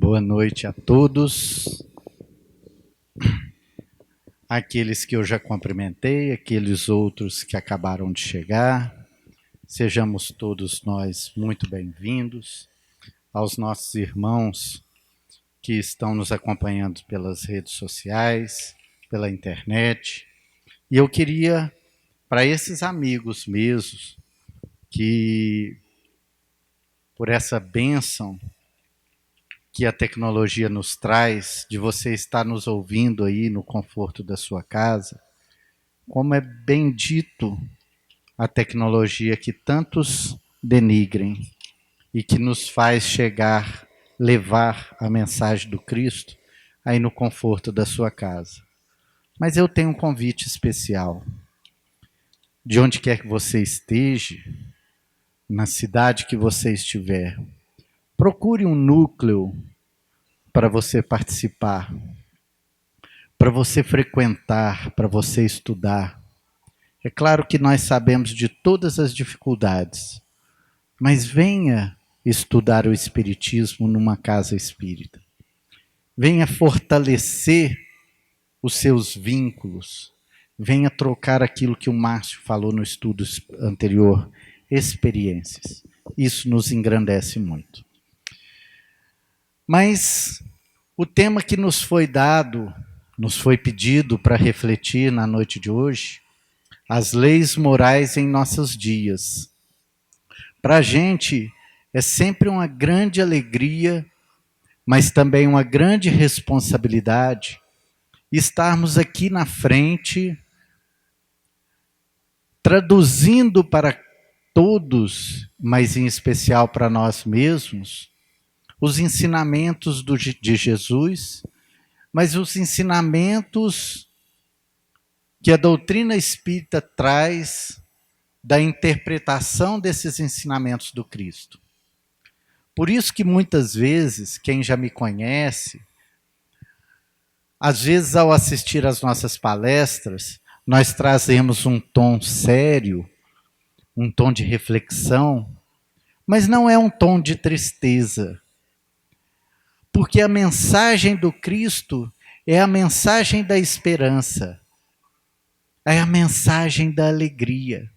Boa noite a todos, aqueles que eu já cumprimentei, aqueles outros que acabaram de chegar. Sejamos todos nós muito bem-vindos. Aos nossos irmãos que estão nos acompanhando pelas redes sociais, pela internet. E eu queria, para esses amigos mesmos, que por essa bênção que a tecnologia nos traz, de você estar nos ouvindo aí no conforto da sua casa, como é bendito a tecnologia que tantos denigrem e que nos faz chegar, levar a mensagem do Cristo aí no conforto da sua casa. Mas eu tenho um convite especial. De onde quer que você esteja, na cidade que você estiver, procure um núcleo para você participar, para você frequentar, para você estudar. É claro que nós sabemos de todas as dificuldades, mas venha estudar o Espiritismo numa casa espírita. Venha fortalecer os seus vínculos. Venha trocar aquilo que o Márcio falou no estudo anterior, experiências. Isso nos engrandece muito. Mas o tema que nos foi dado, nos foi pedido para refletir na noite de hoje, as leis morais em nossos dias. Para a gente é sempre uma grande alegria, mas também uma grande responsabilidade estarmos aqui na frente, traduzindo para todos, mas em especial para nós mesmos, os ensinamentos de Jesus, mas os ensinamentos que a doutrina espírita traz da interpretação desses ensinamentos do Cristo. Por isso que muitas vezes, quem já me conhece, às vezes ao assistir às nossas palestras, nós trazemos um tom sério, um tom de reflexão, mas não é um tom de tristeza. Porque a mensagem do Cristo é a mensagem da esperança, é a mensagem da alegria.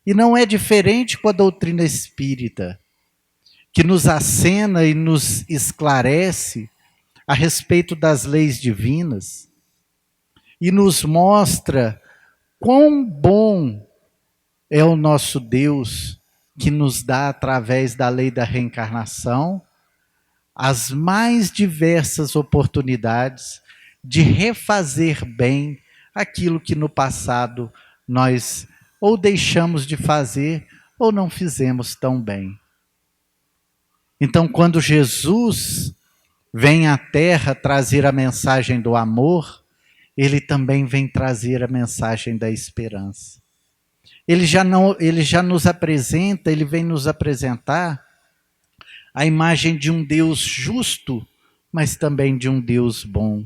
E não é diferente com a doutrina espírita, que nos acena e nos esclarece a respeito das leis divinas e nos mostra quão bom é o nosso Deus que nos dá, através da lei da reencarnação, as mais diversas oportunidades de refazer bem aquilo que no passado nós ou deixamos de fazer ou não fizemos tão bem. Então, quando Jesus vem à Terra trazer a mensagem do amor, ele também vem trazer a mensagem da esperança. Ele já nos apresenta, ele vem nos apresentar a imagem de um Deus justo, mas também de um Deus bom.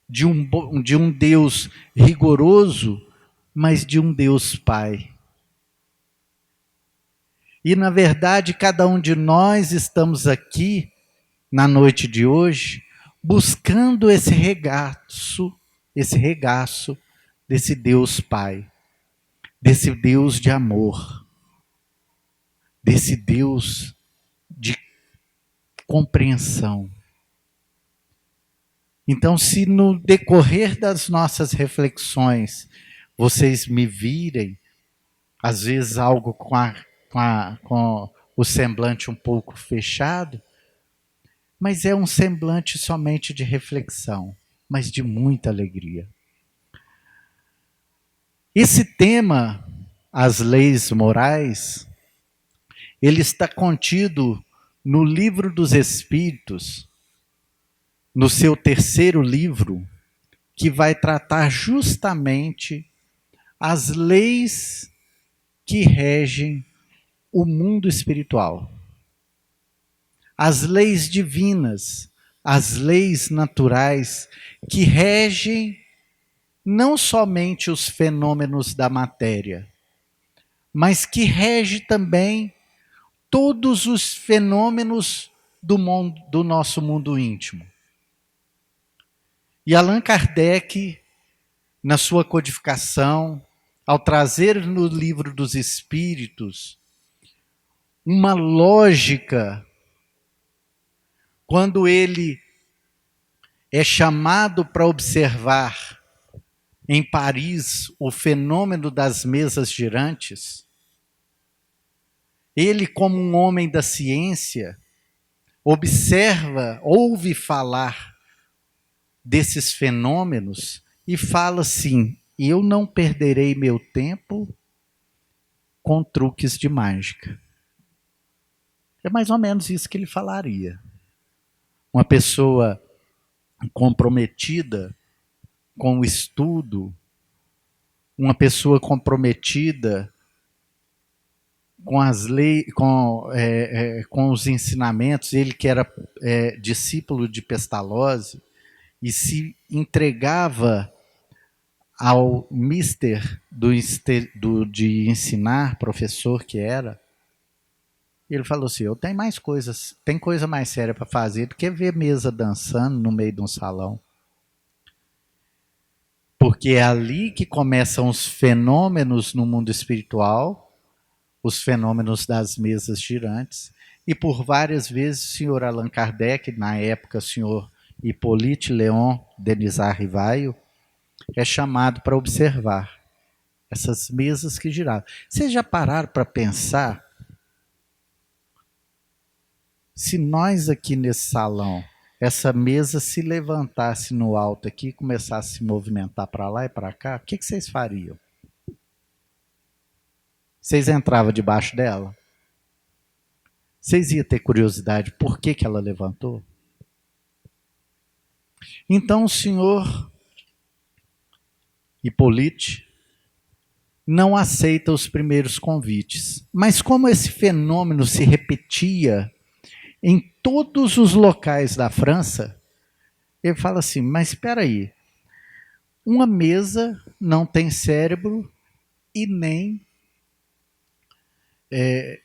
De um Deus rigoroso, mas de um Deus Pai. E, na verdade, cada um de nós estamos aqui, na noite de hoje, buscando esse regaço desse Deus Pai, desse Deus de amor, desse Deus de compreensão. Então, se no decorrer das nossas reflexões, vocês me virem, às vezes algo com o semblante um pouco fechado, mas é um semblante somente de reflexão, mas de muita alegria. Esse tema, as leis morais, ele está contido no Livro dos Espíritos, no seu terceiro livro, que vai tratar justamente as leis que regem o mundo espiritual. As leis divinas, as leis naturais que regem não somente os fenômenos da matéria, mas que rege também todos os fenômenos do nosso mundo íntimo. E Allan Kardec, na sua codificação, ao trazer no Livro dos Espíritos uma lógica, quando ele é chamado para observar em Paris o fenômeno das mesas girantes, ele, como um homem da ciência, observa, ouve falar desses fenômenos e fala assim: eu não perderei meu tempo com truques de mágica. É mais ou menos isso que ele falaria. Uma pessoa comprometida com o estudo, uma pessoa comprometida com as leis, com os ensinamentos, ele que era discípulo de Pestalozzi e se entregava ao mister de ensinar, professor que era. Ele falou assim: eu tenho mais coisas, tem coisa mais séria para fazer do que ver mesa dançando no meio de um salão. Porque é ali que começam os fenômenos no mundo espiritual, os fenômenos das mesas girantes, e por várias vezes o senhor Allan Kardec, na época o senhor Hippolyte Léon Denisard Rivaio, é chamado para observar essas mesas que giravam. Vocês já pararam para pensar se nós aqui nesse salão, essa mesa se levantasse no alto aqui e começasse a se movimentar para lá e para cá, o que vocês fariam? Vocês entravam debaixo dela? Vocês iam ter curiosidade por que ela levantou? Então o senhor Hippolyte não aceita os primeiros convites. Mas como esse fenômeno se repetia em todos os locais da França, ele fala assim: mas espera aí, uma mesa não tem cérebro e nem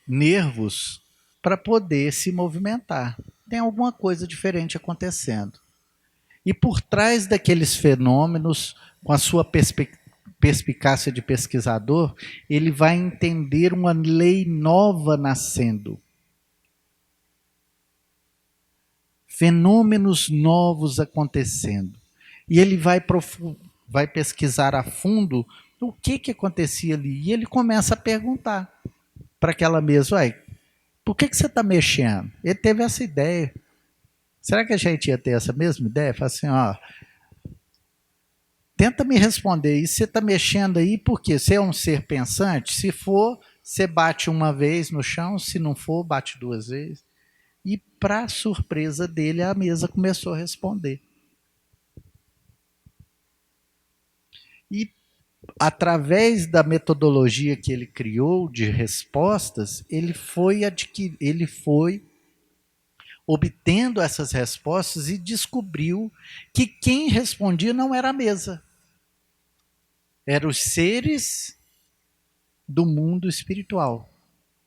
nervos para poder se movimentar. Tem alguma coisa diferente acontecendo. E por trás daqueles fenômenos, com a sua perspicácia de pesquisador, ele vai entender uma lei nova nascendo. Fenômenos novos acontecendo. E ele vai pesquisar a fundo o que acontecia ali. E ele começa a perguntar para aquela mesa: por que você está mexendo? Ele teve essa ideia. Será que a gente ia ter essa mesma ideia? Fala assim: tenta me responder isso. Você está mexendo aí por quê? Você é um ser pensante? Se for, você bate uma vez no chão. Se não for, bate duas vezes. E, para surpresa dele, a mesa começou a responder. E, através da metodologia que ele criou de respostas, ele foi obtendo essas respostas e descobriu que quem respondia não era a mesa. Eram os seres do mundo espiritual,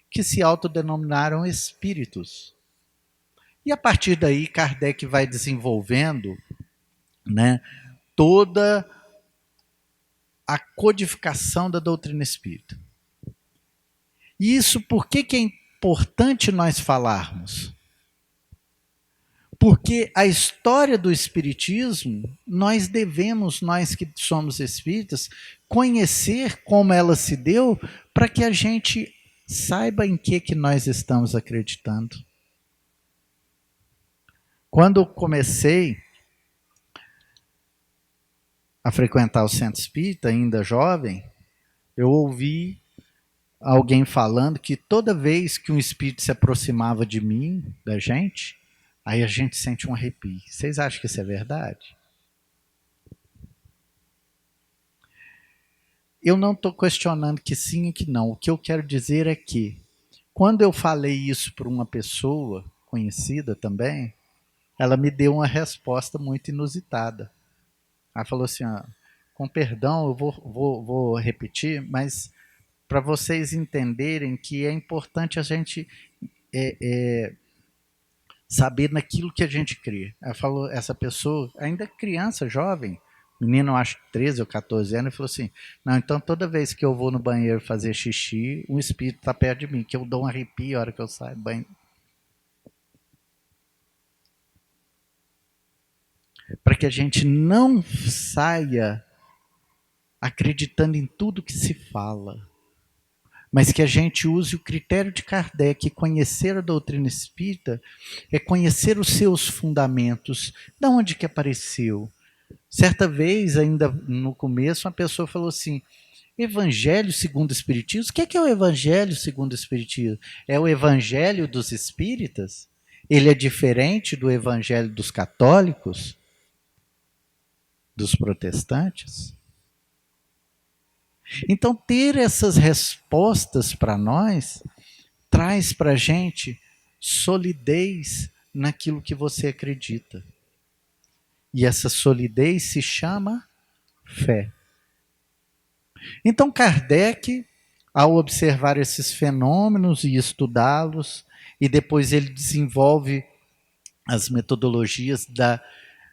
que se autodenominaram espíritos. E a partir daí, Kardec vai desenvolvendo, né, toda a codificação da doutrina espírita. E isso por que é importante nós falarmos? Porque a história do espiritismo, nós que somos espíritas, conhecer como ela se deu, para que a gente saiba em que nós estamos acreditando. Quando eu comecei a frequentar o centro espírita, ainda jovem, eu ouvi alguém falando que toda vez que um espírito se aproximava de mim, da gente, aí a gente sente um arrepio. Vocês acham que isso é verdade? Eu não estou questionando que sim e que não. O que eu quero dizer é que, quando eu falei isso para uma pessoa conhecida também, ela me deu uma resposta muito inusitada. Ela falou assim: com perdão, eu vou repetir, mas para vocês entenderem que é importante a gente saber naquilo que a gente crê. Ela falou, essa pessoa, ainda criança, jovem, menino, acho que 13 ou 14 anos, falou assim: não, então toda vez que eu vou no banheiro fazer xixi, um espírito está perto de mim, que eu dou um arrepio a hora que eu saio do banheiro. Para que a gente não saia acreditando em tudo que se fala, mas que a gente use o critério de Kardec. Conhecer a doutrina espírita é conhecer os seus fundamentos, de onde que apareceu. Certa vez, ainda no começo, uma pessoa falou assim: Evangelho segundo o Espiritismo? O que é o Evangelho segundo o Espiritismo? É o Evangelho dos Espíritas? Ele é diferente do Evangelho dos católicos, dos protestantes? Então, ter essas respostas para nós traz para a gente solidez naquilo que você acredita. E essa solidez se chama fé. Então, Kardec, ao observar esses fenômenos e estudá-los, e depois ele desenvolve as metodologias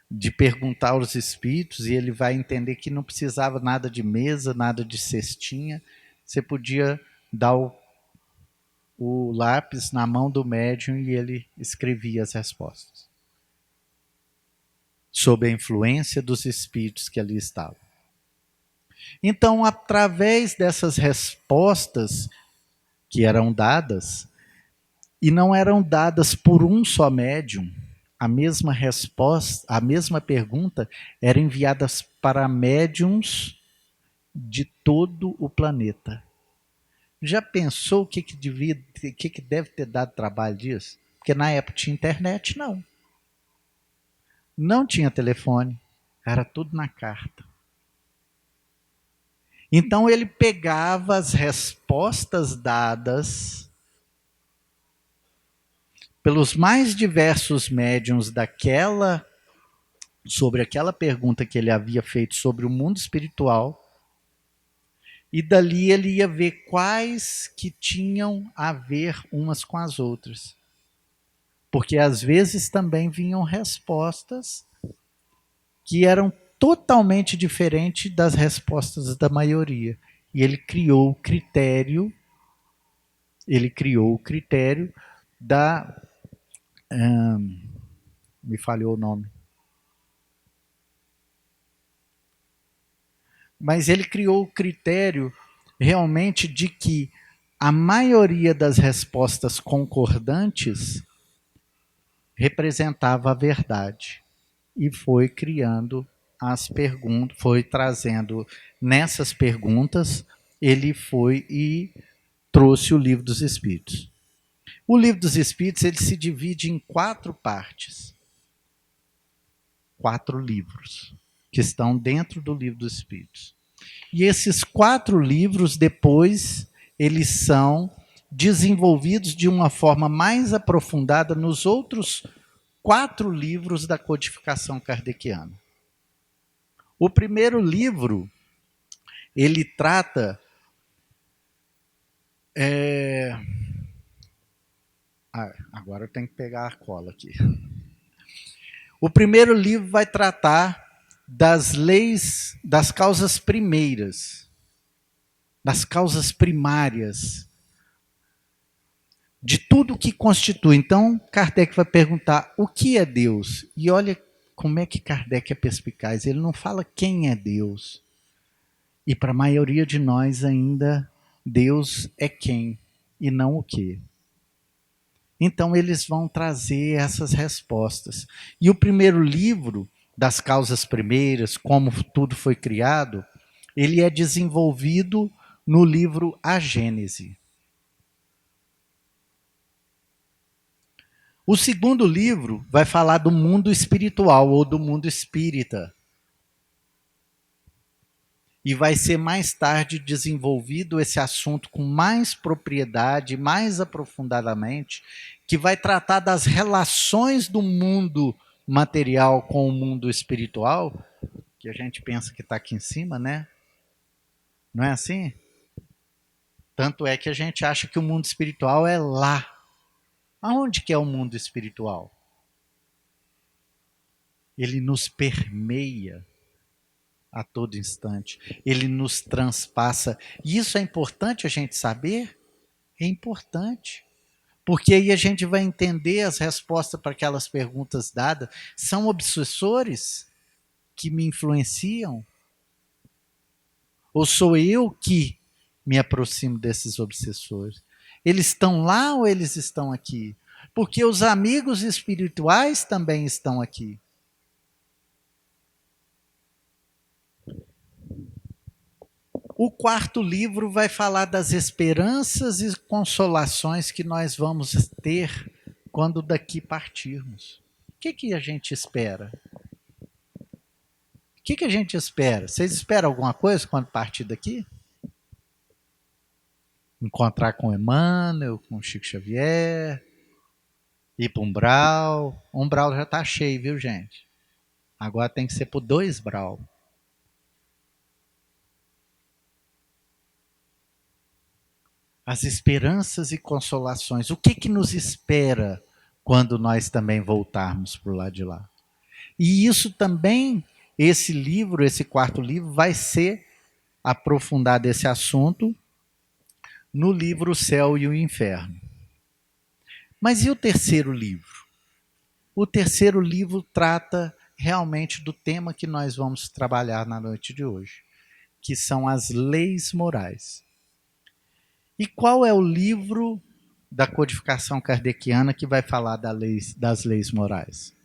de perguntar aos espíritos, e ele vai entender que não precisava nada de mesa, nada de cestinha, você podia dar o lápis na mão do médium e ele escrevia as respostas, sob a influência dos espíritos que ali estavam. Então, através dessas respostas que eram dadas, e não eram dadas por um só médium, a mesma resposta, a mesma pergunta era enviada para médiums de todo o planeta. Já pensou o que deve ter dado trabalho disso? Porque na época tinha internet, não. Não tinha telefone, era tudo na carta. Então ele pegava as respostas dadas pelos mais diversos médiuns sobre aquela pergunta que ele havia feito sobre o mundo espiritual, e dali ele ia ver quais que tinham a ver umas com as outras. Porque às vezes também vinham respostas que eram totalmente diferentes das respostas da maioria. E ele criou o critério da me falhou o nome. Mas ele criou o critério realmente de que a maioria das respostas concordantes representava a verdade. E foi criando as perguntas, foi trazendo nessas perguntas, ele foi e trouxe o Livro dos Espíritos. O Livro dos Espíritos ele se divide em 4 partes. 4 livros que estão dentro do Livro dos Espíritos. E esses 4 livros, depois, eles são desenvolvidos de uma forma mais aprofundada nos outros 4 livros da codificação kardeciana. O primeiro livro, ele trata... agora eu tenho que pegar a cola aqui. O primeiro livro vai tratar das leis, das causas primeiras, das causas primárias, de tudo que constitui. Então, Kardec vai perguntar o que é Deus? E olha como é que Kardec é perspicaz. Ele não fala quem é Deus. E para a maioria de nós ainda, Deus é quem e não o que. Então, eles vão trazer essas respostas. E o primeiro livro, das causas primeiras, como tudo foi criado, ele é desenvolvido no livro A Gênese. O segundo livro vai falar do mundo espiritual ou do mundo espírita. E vai ser mais tarde desenvolvido esse assunto com mais propriedade, mais aprofundadamente, que vai tratar das relações do mundo material com o mundo espiritual, que a gente pensa que está aqui em cima, né? Não é assim? Tanto é que a gente acha que o mundo espiritual é lá. Aonde que é o mundo espiritual? Ele nos permeia a todo instante. Ele nos transpassa. E isso é importante a gente saber? É importante. Porque aí a gente vai entender as respostas para aquelas perguntas dadas. São obsessores que me influenciam? Ou sou eu que me aproximo desses obsessores? Eles estão lá ou eles estão aqui? Porque os amigos espirituais também estão aqui. O quarto livro vai falar das esperanças e consolações que nós vamos ter quando daqui partirmos. O que a gente espera? O que a gente espera? Vocês esperam alguma coisa quando partir daqui? Encontrar com Emmanuel, com Chico Xavier, ir para Umbral. Umbral já está cheio, viu, gente? Agora tem que ser por 2 Brau. As esperanças e consolações. O que nos espera quando nós também voltarmos para o lado de lá? E isso também, esse livro, esse quarto livro, vai ser aprofundado esse assunto no livro O Céu e o Inferno. Mas e o terceiro livro? O terceiro livro trata realmente do tema que nós vamos trabalhar na noite de hoje, que são as leis morais. E qual é o livro da codificação kardeciana que vai falar das leis morais?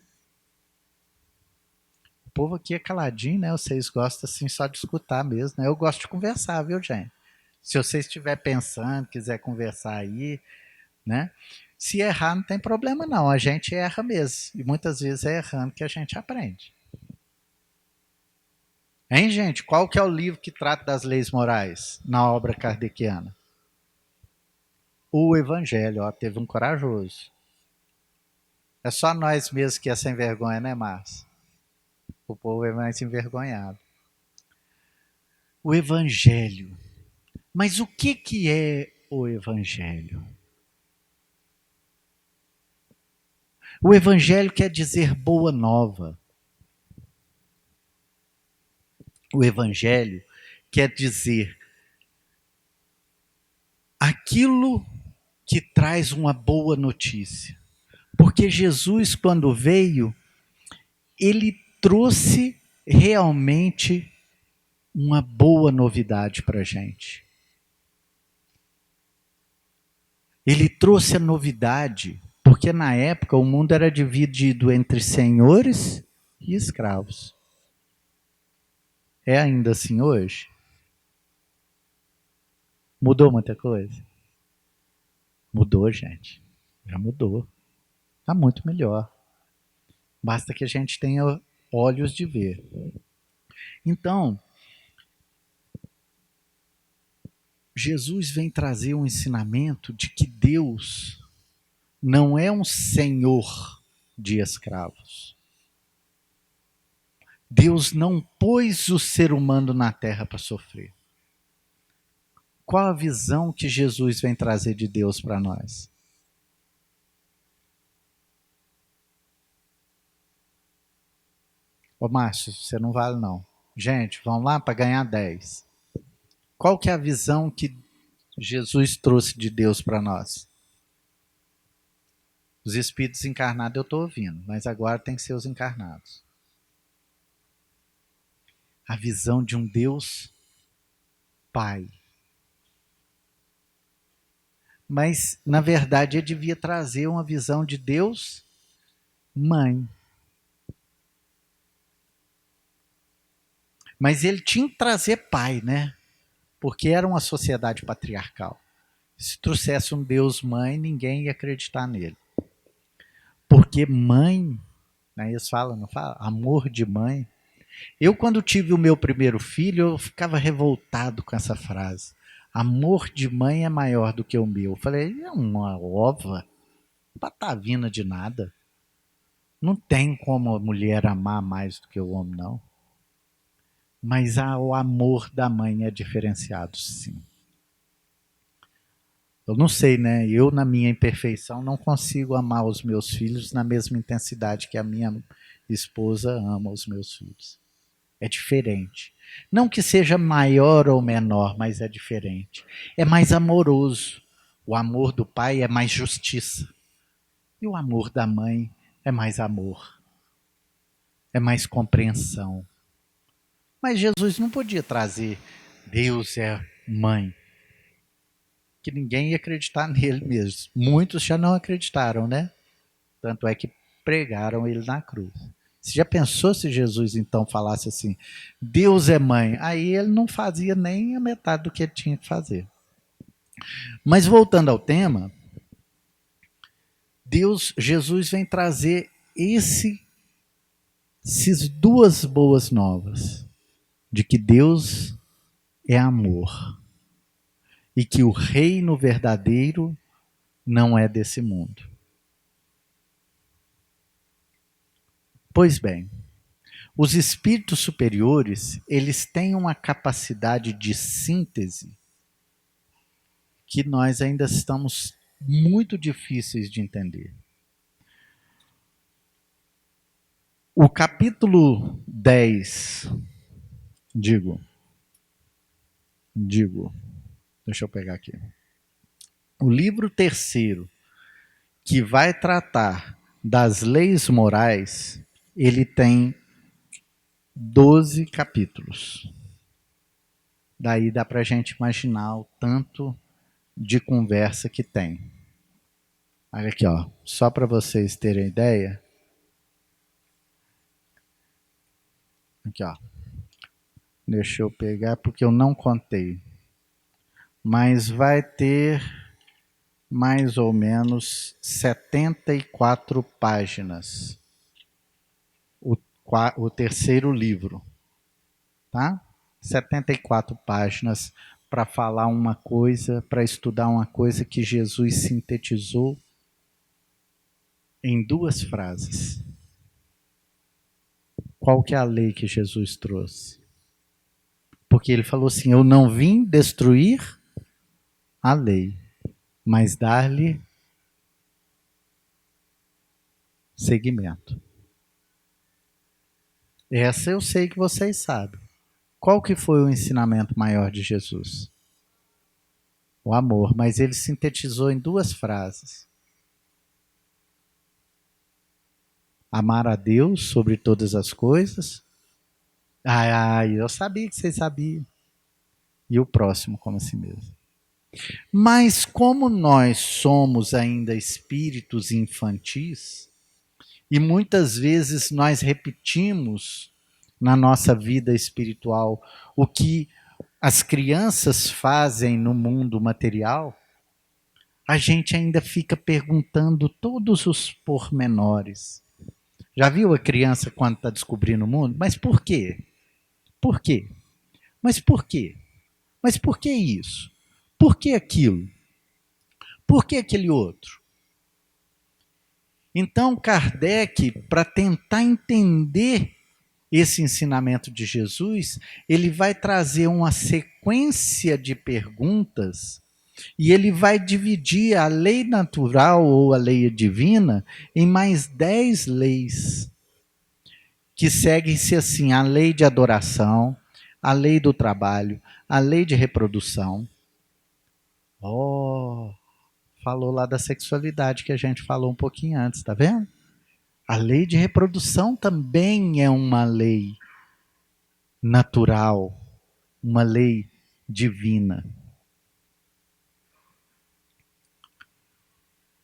O povo aqui é caladinho, né? Vocês gostam assim só de escutar mesmo, né? Eu gosto de conversar, viu, gente? Se você estiver pensando, quiser conversar aí, né? Se errar, não tem problema não, a gente erra mesmo. E muitas vezes é errando que a gente aprende. Hein, gente? Qual que é o livro que trata das leis morais na obra kardeciana? O Evangelho, ó, teve um corajoso. É só nós mesmos que é sem vergonha, né, Márcio? O povo é mais envergonhado. O Evangelho. Mas o que é o Evangelho? O Evangelho quer dizer boa nova. O Evangelho quer dizer aquilo que traz uma boa notícia. Porque Jesus, quando veio, ele trouxe realmente uma boa novidade para a gente. Ele trouxe a novidade, porque na época o mundo era dividido entre senhores e escravos. É ainda assim hoje? Mudou muita coisa? Mudou, gente. Já mudou. Está muito melhor. Basta que a gente tenha olhos de ver. Então, Jesus vem trazer um ensinamento de que Deus não é um senhor de escravos. Deus não pôs o ser humano na terra para sofrer. Qual a visão que Jesus vem trazer de Deus para nós? Ô Márcio, você não vale não. Gente, vamos lá para ganhar 10. Qual que é a visão que Jesus trouxe de Deus para nós? Os espíritos encarnados eu estou ouvindo, mas agora tem que ser os encarnados. A visão de um Deus Pai. Mas, na verdade, ele devia trazer uma visão de Deus Mãe. Mas ele tinha que trazer pai, né? Porque era uma sociedade patriarcal. Se trouxesse um Deus mãe, ninguém ia acreditar nele. Porque mãe, né, eles falam, não falam? Amor de mãe. Eu, quando tive o meu primeiro filho, eu ficava revoltado com essa frase. Amor de mãe é maior do que o meu. Eu falei, é uma ova, patavina de nada. Não tem como a mulher amar mais do que o homem, não. Mas o amor da mãe é diferenciado, sim. Eu não sei, né? Eu, na minha imperfeição, não consigo amar os meus filhos na mesma intensidade que a minha esposa ama os meus filhos. É diferente. Não que seja maior ou menor, mas é diferente. É mais amoroso. O amor do pai é mais justiça. E o amor da mãe é mais amor. É mais compreensão. Mas Jesus não podia trazer Deus é mãe. Que ninguém ia acreditar nele mesmo. Muitos já não acreditaram, né? Tanto é que pregaram ele na cruz. Você já pensou se Jesus então falasse assim, Deus é mãe? Aí ele não fazia nem a metade do que ele tinha que fazer. Mas voltando ao tema, Jesus vem trazer essas duas boas novas, de que Deus é amor e que o reino verdadeiro não é desse mundo. Pois bem, os espíritos superiores, eles têm uma capacidade de síntese que nós ainda estamos muito difíceis de entender. O capítulo 10, deixa eu pegar aqui. O livro terceiro, que vai tratar das leis morais, ele tem 12 capítulos. Daí dá para a gente imaginar o tanto de conversa que tem. Olha aqui, ó, só para vocês terem ideia. Aqui, ó. Deixa eu pegar porque eu não contei. Mas vai ter mais ou menos 74 páginas. O terceiro livro, tá? 74 páginas para falar uma coisa, para estudar uma coisa que Jesus sintetizou em 2 frases. Qual que é a lei que Jesus trouxe? Porque ele falou assim, eu não vim destruir a lei, mas dar-lhe seguimento. Essa eu sei que vocês sabem. Qual que foi o ensinamento maior de Jesus? O amor, mas ele sintetizou em 2 frases. Amar a Deus sobre todas as coisas. Eu sabia que vocês sabiam. E o próximo como assim mesmo. Mas como nós somos ainda espíritos infantis, e muitas vezes nós repetimos na nossa vida espiritual o que as crianças fazem no mundo material, a gente ainda fica perguntando todos os pormenores. Já viu a criança quando está descobrindo o mundo? Mas por quê? Por quê? Mas por quê? Mas por que isso? Por que aquilo? Por que aquele outro? Então, Kardec, para tentar entender esse ensinamento de Jesus, ele vai trazer uma sequência de perguntas e ele vai dividir a lei natural ou a lei divina em mais 10 leis, que seguem-se assim, a lei de adoração, a lei do trabalho, a lei de reprodução. Falou lá da sexualidade que a gente falou um pouquinho antes, tá vendo? A lei de reprodução também é uma lei natural, uma lei divina.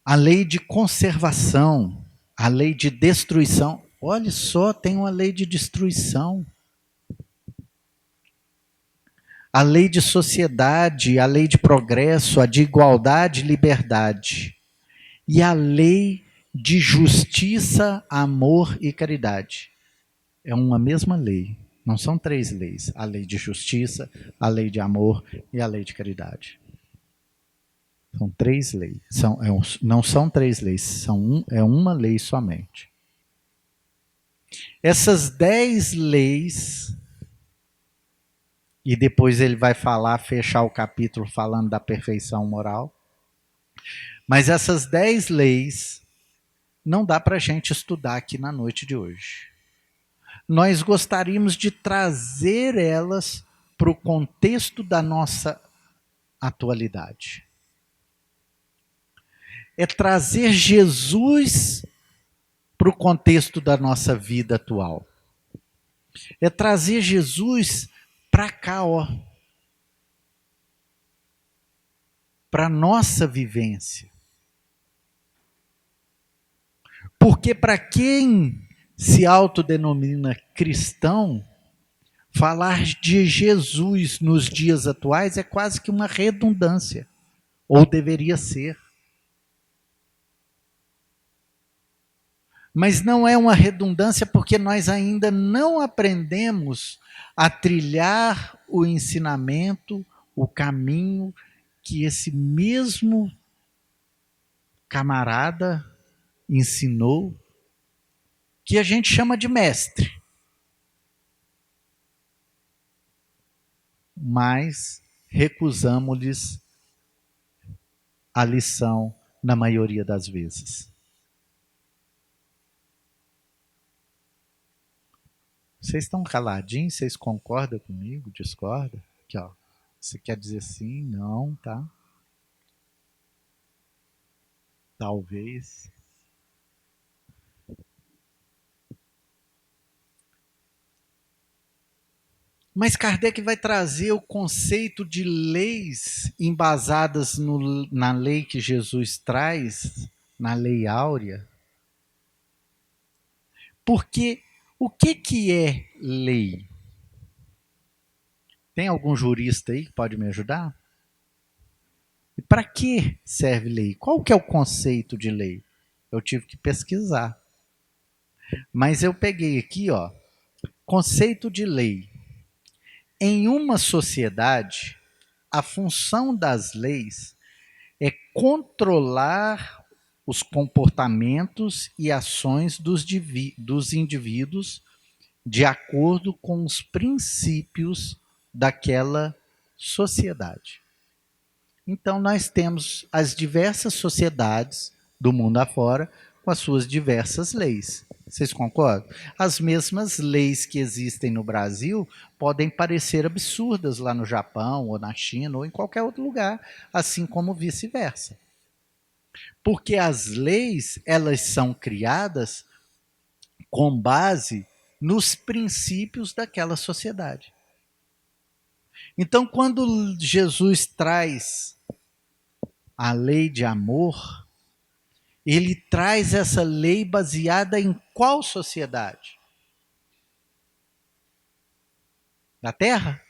A lei de conservação, a lei de destruição. Olha só, tem uma lei de destruição. A lei de sociedade, a lei de progresso, a de igualdade e liberdade. E a lei de justiça, amor e caridade. É uma mesma lei. Não são 3 leis. A lei de justiça, a lei de amor e a lei de caridade. São 3 leis. Não são 3 leis, é uma lei somente. Essas 10 leis, e depois ele vai fechar o capítulo falando da perfeição moral. Mas essas 10 leis não dá para a gente estudar aqui na noite de hoje. Nós gostaríamos de trazer elas para o contexto da nossa atualidade. É trazer Jesus para o contexto da nossa vida atual. É trazer Jesus para cá, ó, para a nossa vivência. Porque para quem se autodenomina cristão, falar de Jesus nos dias atuais é quase que uma redundância, ou deveria ser. Mas não é uma redundância porque nós ainda não aprendemos a trilhar o ensinamento, o caminho que esse mesmo camarada ensinou, que a gente chama de mestre. Mas recusamos-lhes a lição na maioria das vezes. Vocês estão caladinhos? Vocês concordam comigo? Discordam? Aqui, ó. Você quer dizer sim? Não, tá? Talvez. Mas Kardec vai trazer o conceito de leis embasadas na lei que Jesus traz, na lei áurea. Porque o que é lei? Tem algum jurista aí que pode me ajudar? E para que serve lei? Qual que é o conceito de lei? Eu tive que pesquisar. Mas eu peguei aqui, ó, conceito de lei. Em uma sociedade, a função das leis é controlar os comportamentos e ações dos indivíduos de acordo com os princípios daquela sociedade. Então, nós temos as diversas sociedades do mundo afora com as suas diversas leis. Vocês concordam? As mesmas leis que existem no Brasil podem parecer absurdas lá no Japão, ou na China, ou em qualquer outro lugar, assim como vice-versa. Porque as leis, elas são criadas com base nos princípios daquela sociedade. Então, quando Jesus traz a lei de amor, ele traz essa lei baseada em qual sociedade? Da Terra?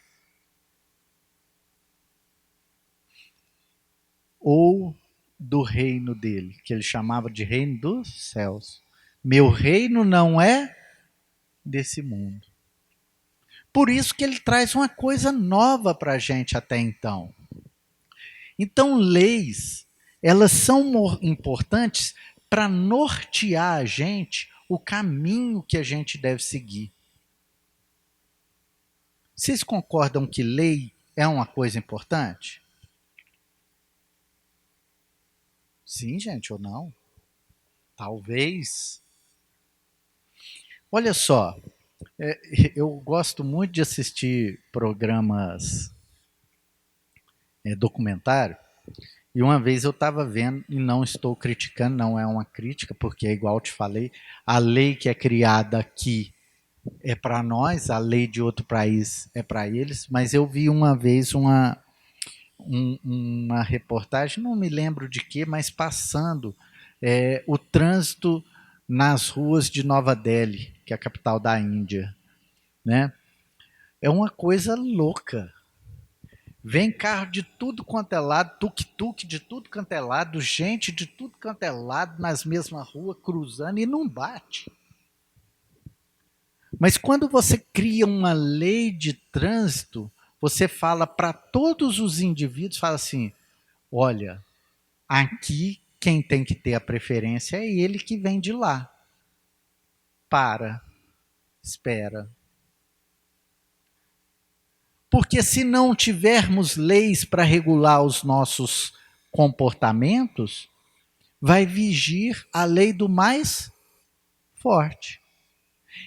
Ou do reino dele, que ele chamava de reino dos céus? Meu reino não é desse mundo. Por isso que ele traz uma coisa nova para a gente até então. Então, leis, elas são importantes para nortear a gente o caminho que a gente deve seguir. Vocês concordam que lei é uma coisa importante? Sim, gente, ou não? Talvez. Olha só, eu gosto muito de assistir programas documentário. E uma vez eu estava vendo, e não estou criticando, não é uma crítica, porque é igual eu te falei, a lei que é criada aqui é para nós, a lei de outro país é para eles, mas eu vi uma vez uma reportagem, não me lembro de que, mas passando o trânsito nas ruas de Nova Delhi, que é a capital da Índia, né? É uma coisa louca. Vem carro de tudo quanto é lado, tuk-tuk de tudo quanto é lado, gente de tudo quanto é lado nas mesmas ruas, cruzando e não bate. Mas quando você cria uma lei de trânsito, você fala para todos os indivíduos, fala assim, olha, aqui quem tem que ter a preferência é ele que vem de lá. Para, espera. Porque se não tivermos leis para regular os nossos comportamentos, vai vigir a lei do mais forte.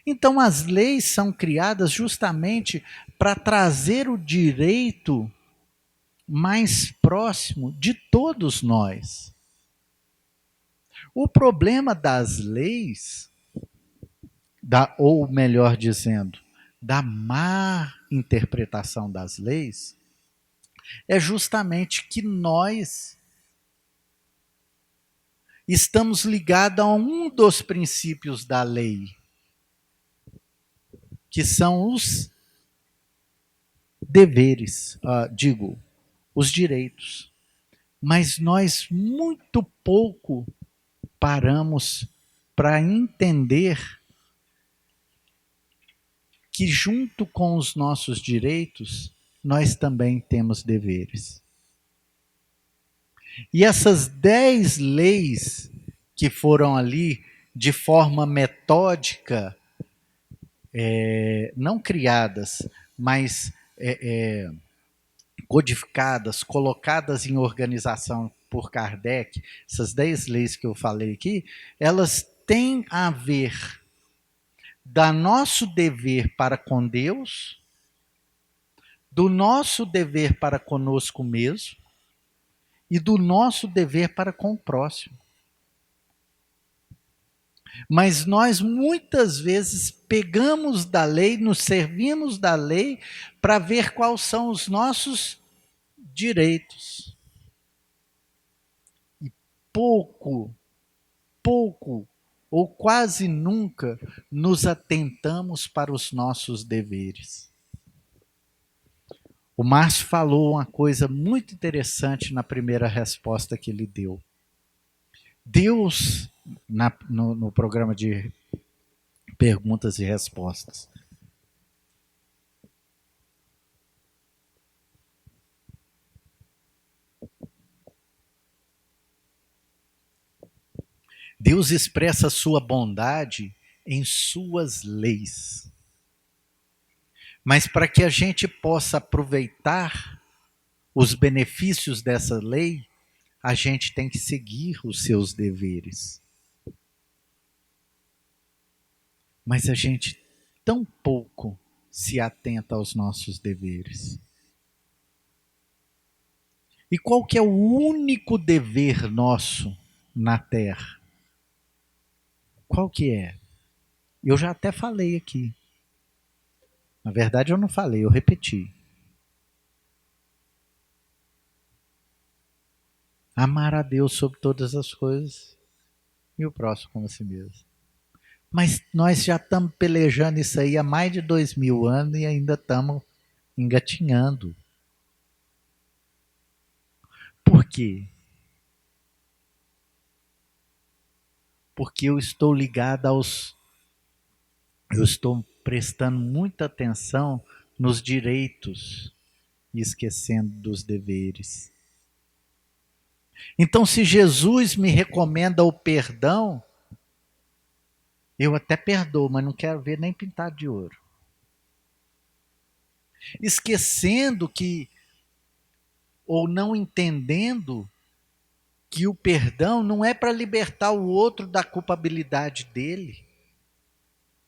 Então, as leis são criadas justamente para trazer o direito mais próximo de todos nós. O problema das leis, ou melhor dizendo, da má interpretação das leis, é justamente que nós estamos ligados a um dos princípios da lei, que são os deveres, os direitos. Mas nós muito pouco paramos para entender que junto com os nossos direitos, nós também temos deveres. E essas 10 leis que foram ali de forma metódica, não criadas, mas codificadas, colocadas em organização por Kardec, essas 10 leis que eu falei aqui, elas têm a ver do nosso dever para com Deus, do nosso dever para conosco mesmo e do nosso dever para com o próximo. Mas nós muitas vezes pegamos da lei, nos servimos da lei para ver quais são os nossos direitos. E pouco ou quase nunca nos atentamos para os nossos deveres. O Márcio falou uma coisa muito interessante na primeira resposta que ele deu. Deus, no programa de perguntas e respostas, Deus expressa a sua bondade em suas leis. Mas para que a gente possa aproveitar os benefícios dessa lei, a gente tem que seguir os seus deveres. Mas a gente tão pouco se atenta aos nossos deveres. E qual que é o único dever nosso na Terra? Qual que é? Eu já até falei aqui. Na verdade eu não falei, eu repeti. Amar a Deus sobre todas as coisas e o próximo como a si mesmo. Mas nós já estamos pelejando isso aí há mais de 2000 anos e ainda estamos engatinhando. Por quê? Porque eu estou ligado eu estou prestando muita atenção nos direitos e esquecendo dos deveres. Então, se Jesus me recomenda o perdão, eu até perdoo, mas não quero ver nem pintado de ouro. Esquecendo que, ou não entendendo, que o perdão não é para libertar o outro da culpabilidade dele.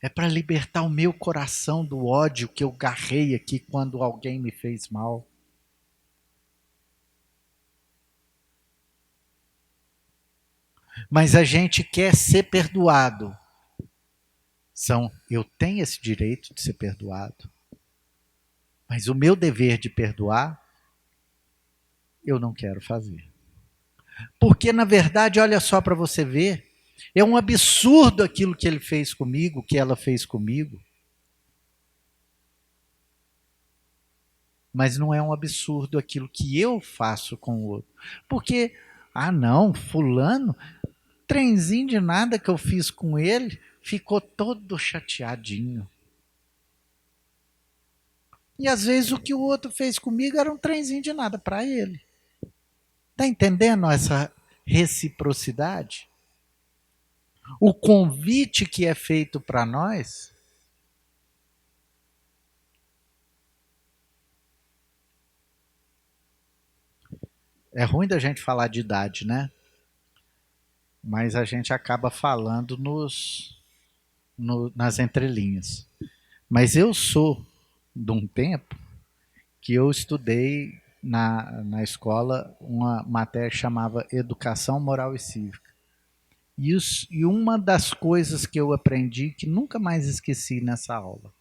É para libertar o meu coração do ódio que eu garrei aqui quando alguém me fez mal. Mas a gente quer ser perdoado. Eu tenho esse direito de ser perdoado. Mas o meu dever de perdoar, eu não quero fazer. Porque, na verdade, olha só para você ver, é um absurdo aquilo que ele fez comigo, que ela fez comigo. Mas não é um absurdo aquilo que eu faço com o outro. Porque, não, fulano, trenzinho de nada que eu fiz com ele, ficou todo chateadinho. E às vezes o que o outro fez comigo era um trenzinho de nada para ele. Está entendendo essa reciprocidade? O convite que é feito para nós É ruim da gente falar de idade, né? Mas a gente acaba falando nas entrelinhas. Mas eu sou de um tempo que eu estudei na escola uma matéria que chamava Educação Moral e Cívica. E uma das coisas que eu aprendi, que nunca mais esqueci nessa aula,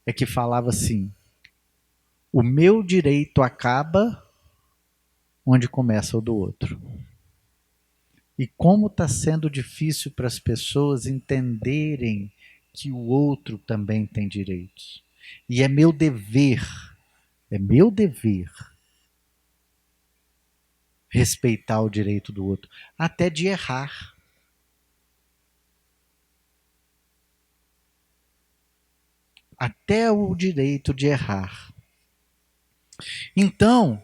é que falava assim: o meu direito acaba onde começa o do outro. E como está sendo difícil para as pessoas entenderem que o outro também tem direitos. E é meu dever respeitar o direito do outro, até de errar. Até o direito de errar. Então,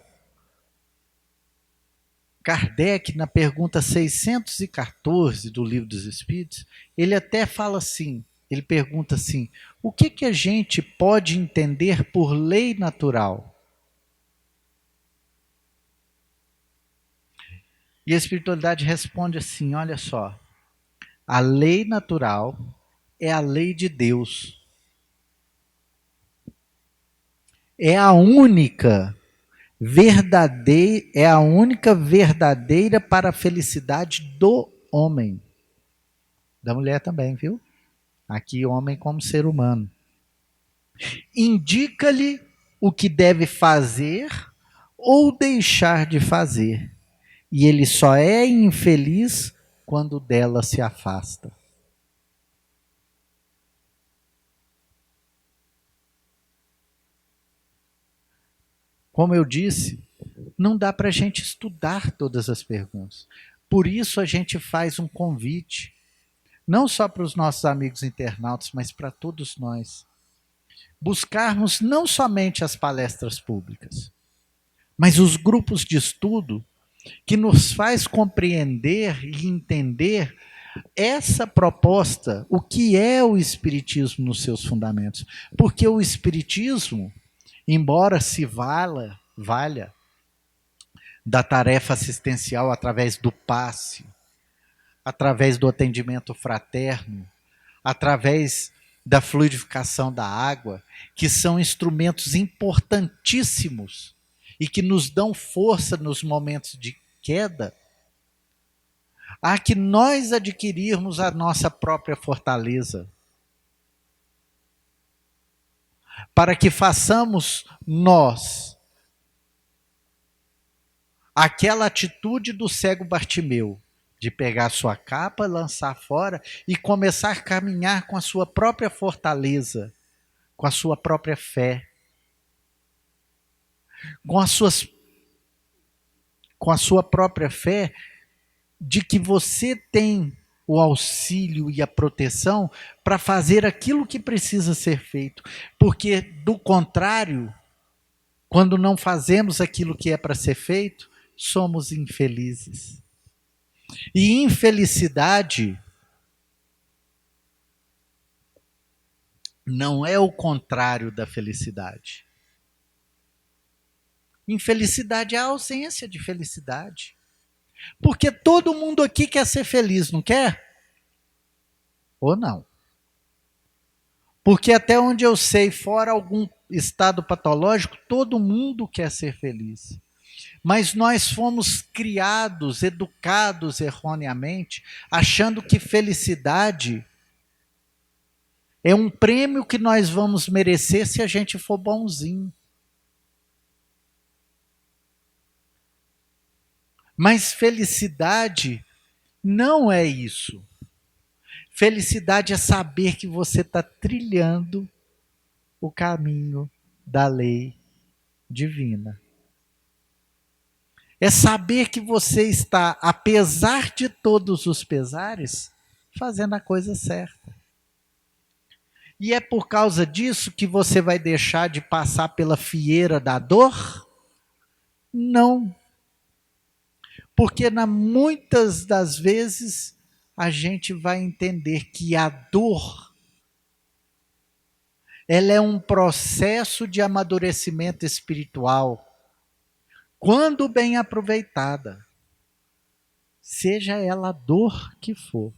Kardec, na pergunta 614 do Livro dos Espíritos, ele até fala assim, ele pergunta assim, o que a gente pode entender por lei natural? E a espiritualidade responde assim, olha só, a lei natural é a lei de Deus. É a única verdadeira para a felicidade do homem. Da mulher também, viu? Aqui, homem como ser humano. Indica-lhe o que deve fazer ou deixar de fazer. E ele só é infeliz quando dela se afasta. Como eu disse, não dá para a gente estudar todas as perguntas. Por isso a gente faz um convite, não só para os nossos amigos internautas, mas para todos nós. Buscarmos não somente as palestras públicas, mas os grupos de estudo que nos faz compreender e entender essa proposta, o que é o Espiritismo nos seus fundamentos. Porque o Espiritismo, embora se valha da tarefa assistencial através do passe, através do atendimento fraterno, através da fluidificação da água, que são instrumentos importantíssimos e que nos dão força nos momentos de queda, há que nós adquirirmos a nossa própria fortaleza, para que façamos nós aquela atitude do cego Bartimeu, de pegar sua capa, lançar fora e começar a caminhar com a sua própria fortaleza, com a sua própria fé, com com a sua própria fé de que você tem o auxílio e a proteção para fazer aquilo que precisa ser feito. Porque, do contrário, quando não fazemos aquilo que é para ser feito, somos infelizes. E infelicidade não é o contrário da felicidade. Infelicidade é a ausência de felicidade. Porque todo mundo aqui quer ser feliz, não quer? Ou não? Porque até onde eu sei, fora algum estado patológico, todo mundo quer ser feliz. Mas nós fomos criados, educados erroneamente, achando que felicidade é um prêmio que nós vamos merecer se a gente for bonzinho. Mas felicidade não é isso. Felicidade é saber que você está trilhando o caminho da lei divina. É saber que você está, apesar de todos os pesares, fazendo a coisa certa. E é por causa disso que você vai deixar de passar pela fieira da dor? Não. Porque muitas das vezes a gente vai entender que a dor ela é um processo de amadurecimento espiritual. quando bem aproveitada, seja ela a dor que for,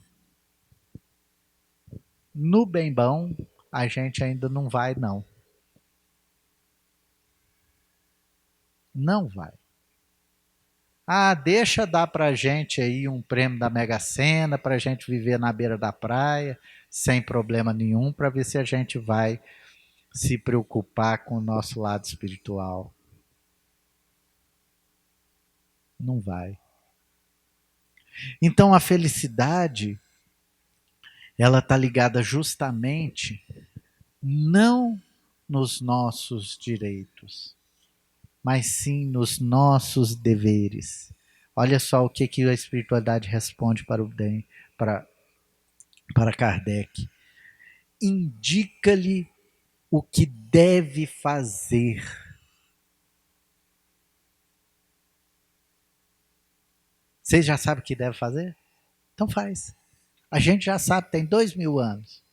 no bem bom, a gente ainda não vai, não. Não vai. Ah, deixa dar pra gente aí um prêmio da Mega Sena, pra gente viver na beira da praia, sem problema nenhum, para ver se a gente vai se preocupar com o nosso lado espiritual. Não vai. Então a felicidade, ela está ligada justamente não nos nossos direitos, mas sim nos nossos deveres. Olha só o que a espiritualidade responde para o bem, para Kardec. Indica-lhe o que deve fazer. Vocês já sabem o que deve fazer? Então faz. A gente já sabe, tem 2000 anos.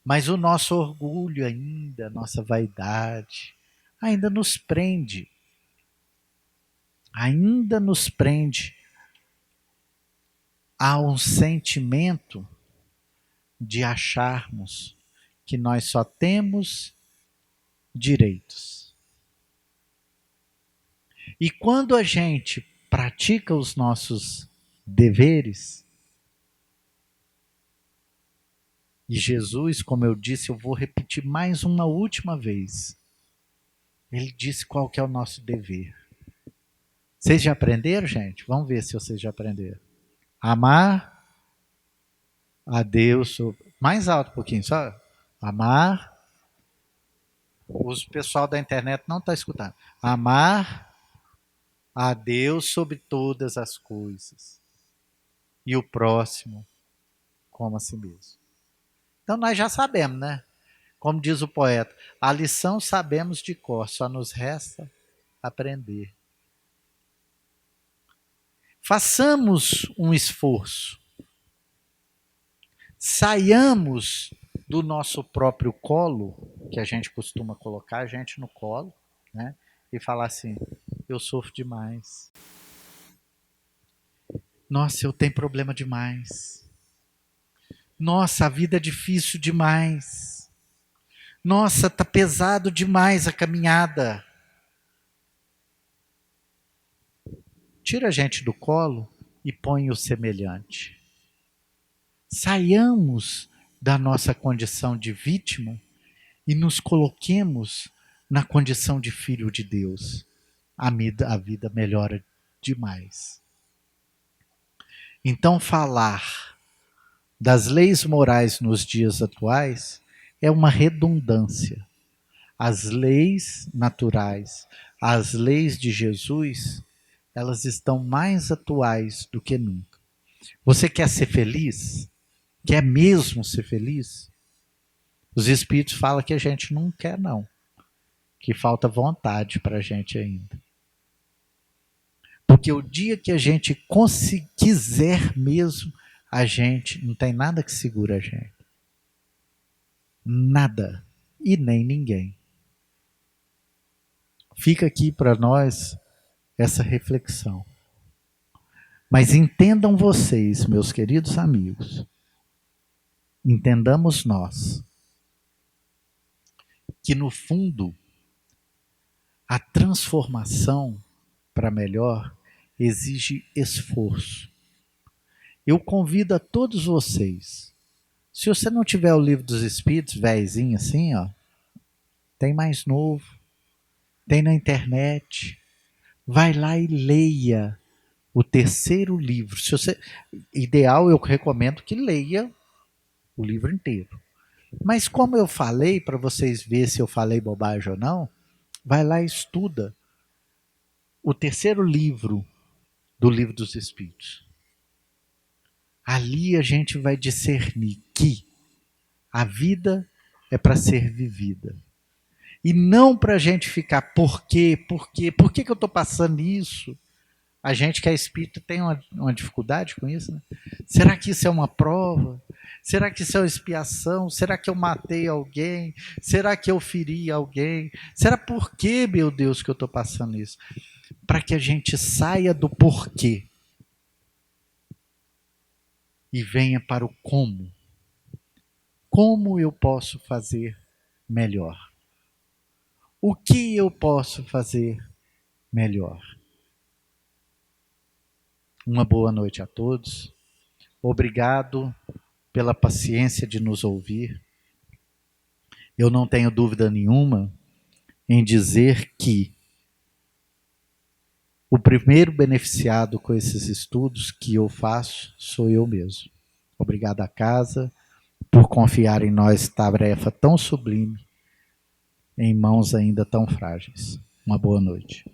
Mas o nosso orgulho ainda, a nossa vaidade, ainda nos prende. Ainda nos prende a um sentimento de acharmos que nós só temos direitos. E quando a gente pratica os nossos deveres, e Jesus, como eu disse, eu vou repetir mais uma última vez. Ele disse qual que é o nosso dever. Vocês já aprenderam, gente? Vamos ver se vocês já aprenderam. Amar a Deus, mais alto um pouquinho, só. Amar, o pessoal da internet não está escutando. Amar a Deus sobre todas as coisas e o próximo como a si mesmo. Então nós já sabemos, né? Como diz o poeta, a lição sabemos de cor, só nos resta aprender. Façamos um esforço. Saiamos do nosso próprio colo, que a gente costuma colocar a gente no colo, né? E falar assim, eu sofro demais. Nossa, eu tenho problema demais. Nossa, a vida é difícil demais. Nossa, tá pesado demais a caminhada. Tira a gente do colo e põe o semelhante. Saiamos da nossa condição de vítima e nos coloquemos na condição de filho de Deus. A vida melhora demais. Então, falar das leis morais nos dias atuais é uma redundância. As leis naturais, as leis de Jesus, elas estão mais atuais do que nunca. Você quer ser feliz? Quer mesmo ser feliz? Os espíritos falam que a gente não quer, não. Que falta vontade para a gente ainda. Porque o dia que a gente quiser mesmo, a gente não tem nada que segura a gente. Nada. E nem ninguém. Fica aqui para nós essa reflexão. Mas entendam vocês, meus queridos amigos, entendamos nós, que no fundo, a transformação para melhor exige esforço. Eu convido a todos vocês, se você não tiver o Livro dos Espíritos, velhinho assim, ó, tem mais novo, tem na internet, vai lá e leia o terceiro livro. Se você, ideal, eu recomendo que leia o livro inteiro. Mas como eu falei, para vocês verem se eu falei bobagem ou não, vai lá e estuda o terceiro livro do Livro dos Espíritos. Ali a gente vai discernir que a vida é para ser vivida. E não para a gente ficar, por que eu estou passando isso? A gente que é espírita tem uma dificuldade com isso, né? Será que isso é uma prova? Será que isso é uma expiação? Será que eu matei alguém? Será que eu feri alguém? Será por que, meu Deus, que eu estou passando isso? Para que a gente saia do porquê e venha para o como. Como eu posso fazer melhor? O que eu posso fazer melhor? Uma boa noite a todos. Obrigado pela paciência de nos ouvir. Eu não tenho dúvida nenhuma em dizer que o primeiro beneficiado com esses estudos que eu faço sou eu mesmo. Obrigado à casa por confiar em nós tarefa tão sublime em mãos ainda tão frágeis. Uma boa noite.